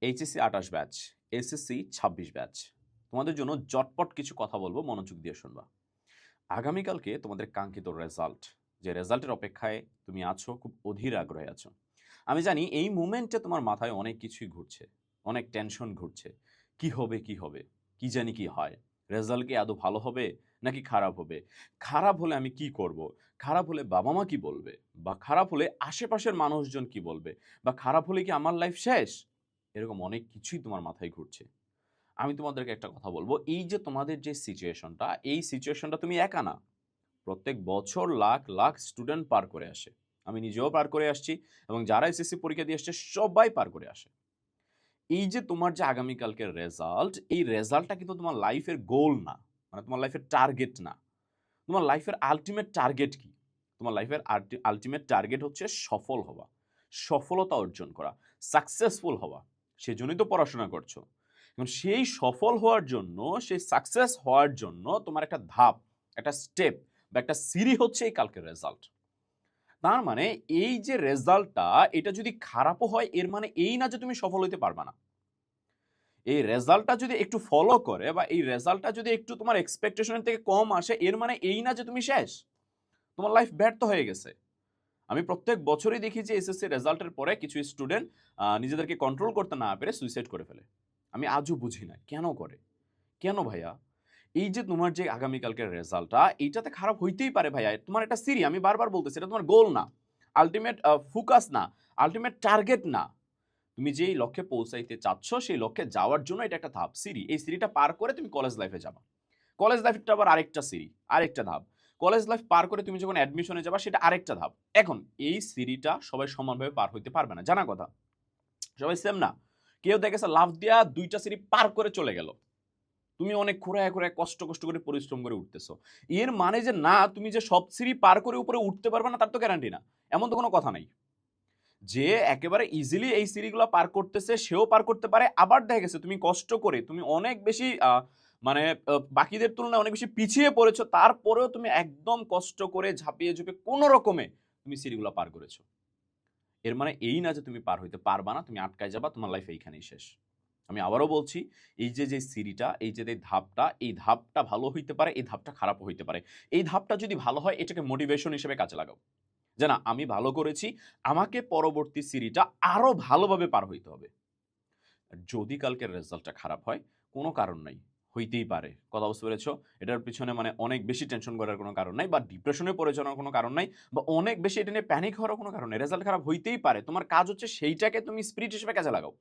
HSC ২৮ batch, SSC ২৬ batch. তোমাদের জন্য জটপট কিছু কথা বলবো, মনোযোগ দিয়ে শুনবা। আগামীকালকে তোমাদের কাঙ্ক্ষিত রেজাল্ট, যে রেজাল্টের অপেক্ষায় তুমি আছো, খুব অধীর আগ্রহে আছো। আমি জানি এই মুমেন্টে তোমার মাথায় অনেক কিছুই ঘুরছে, অনেক টেনশন ঘুরছে। কি হবে, কি হবে? কি জানি কি হয়? রেজাল্ট কি আদৌ ভালো হবে নাকি খারাপ হবে? খারাপ হলে আমি কি করব? খারাপ হলে বাবা-মা কি বলবে? বা খারাপ হলে আশেপাশের মানুষজন কি বলবে? বা খারাপ হলে কি আমার লাইফ শেষ? এরকম অনেক কিছুই তোমার মাথায় ঘুরছে। আমি তোমাদেরকে একটা কথা বলবো, এই যে তোমাদের যে সিচুয়েশনটা, এই সিচুয়েশনটা তুমি একা না। প্রত্যেক বছর লাখ, লাখ স্টুডেন্ট পার করে আসে। আমি নিজেও পার করে আসছি এবং যারা এসএসসি পরীক্ষা দিয়ে আসছে সবাই পার করে আসে। এই যে তোমার যে আগামীকালকের রেজাল্ট, এই রেজাল্টটা কিন্তু তোমার লাইফের গোল না। মানে তোমার লাইফের টার্গেট না। তোমার লাইফের আল্টিমেট টার্গেট কি? তোমার লাইফের আল্টিমেট টার্গেট হচ্ছে সফল হওয়া, সফলতা অর্জন করা, সাকসেসফুল হওয়া। সেজন্যই তো পড়াশোনা করছো। এবং সেই সফল হওয়ার জন্য, সেই সাকসেস হওয়ার জন্য তোমার একটা ধাপ, একটা স্টেপ বা একটা সিঁড়ি হচ্ছে এই কালকের রেজাল্ট। তার মানে এই যে রেজাল্টটা, এটা যদি খারাপও হয়, এর মানে এই না যে তুমি সফল হইতে পারবা না। এই রেজাল্টটা যদি একটু ফলো করে বা এই রেজাল্টটা যদি একটু তোমার এক্সপেকটেশন থেকে কম আসে, এর মানে এই না যে তুমি শেষ। তোমার লাইফ ব্যর্থ হয়ে গেছে। আমি প্রত্যেক বছরই দেখি যে এসএসসি রেজাল্টের পরে কিছু স্টুডেন্ট নিজেদেরকে কন্ট্রোল করতে না পেরে সুইসাইড করে ফেলে। আমি আজও বুঝি না কেন করে? কেন ভাইয়া? এই যে তোমার যে আগামীকালকের রেজাল্টটা, এইটাতে খারাপ হইতেই পারে ভাইয়া। তোমার একটা সিঁড়ি, আমি বারবার বলতেছি, এটা তোমার গোল না। আল্টিমেট ফোকাস না, আল্টিমেট টার্গেট না। তুমি যেই লক্ষ্যে পৌঁছাইতে চাচ্ছ, সেই লক্ষ্যে যাওয়ার জন্য এটা একটা ধাপ, সিঁড়ি। এই সিঁড়িটা পার করে তুমি কলেজ লাইফে যাবা। কলেজ লাইফটা আবার আরেকটা সিঁড়ি, আরেকটা ধাপ। কলেজ লাইফ পার করে তুমি যখন অ্যাডমিশনে যাবা, সেটা আরেকটা ধাপ। এখন এই সিঁড়িটা সবাই সমানভাবে পার হইতে পারবে না। জানা কথা। সবাই সেম না। কেউ দেখে গেছে লাফ দিয়া ২ টা সিঁড়ি পার করে চলে গেল। তুমি অনেক খোঁড়ায়, খোঁড়ায় কষ্ট করে পরিশ্রম করে উঠতেছো। এর মানে যে না, তুমি যে সব সিঁড়ি পার করে উপরে উঠতে পারবে না, তার তো গ্যারান্টি না। এমন তো কোনো কথা নাই। যে একেবারে ইজিলি এই সিঁড়িগুলা পার করতেছে, সেও পার করতে পারে। আবার দেখা গেছে তুমি কষ্ট করে, তুমি অনেক বেশি মানে বাকিদের তুলনায় অনেক বেশি পিছিয়ে পড়েছো। তারপরেও তুমি একদম কষ্ট করে ঝাঁপিয়ে ঝুঁপে কোন রকমে তুমি সিঁড়িগুলা পার করেছো। এর মানে এই না যে তুমি পার হইতে পারবা না, তুমি আটকায় যাবা, তোমার লাইফ এইখানেই শেষ। আমি আবারও বলছি, এই যে সিঁড়িটা, এই যে ধাপটা, এই ধাপটা ভালো হইতে পারে, এই ধাপটা খারাপও হইতে পারে। এই ধাপটা যদি ভালো হয়, এটাকে মোটিভেশন হিসেবে কাজে লাগাও। যে না, আমি ভালো করেছি, আমাকে পরবর্তী সিঁড়িটা আরো ভালোভাবে পার হইতে হবে। আর যদি কালকের রেজাল্টটা খারাপ হয়, কোনো কারণ নাই। হইতেই পারে। কথা বুঝতে পেরেছ? এটার পিছনে মানে অনেক বেশি টেনশন করার কোনো কারণ নাই বা ডিপ্রেশনে পড়ে যাওয়ার কোনো কারণ নাই বা অনেক বেশি এটা নিয়ে প্যানিক হওয়ারও কোনো কারণ নাই। রেজাল্ট খারাপ হইতেই পারে। তোমার কাজ হচ্ছে সেইটাকে তুমি স্পিরিট হিসেবে কাজে লাগাও।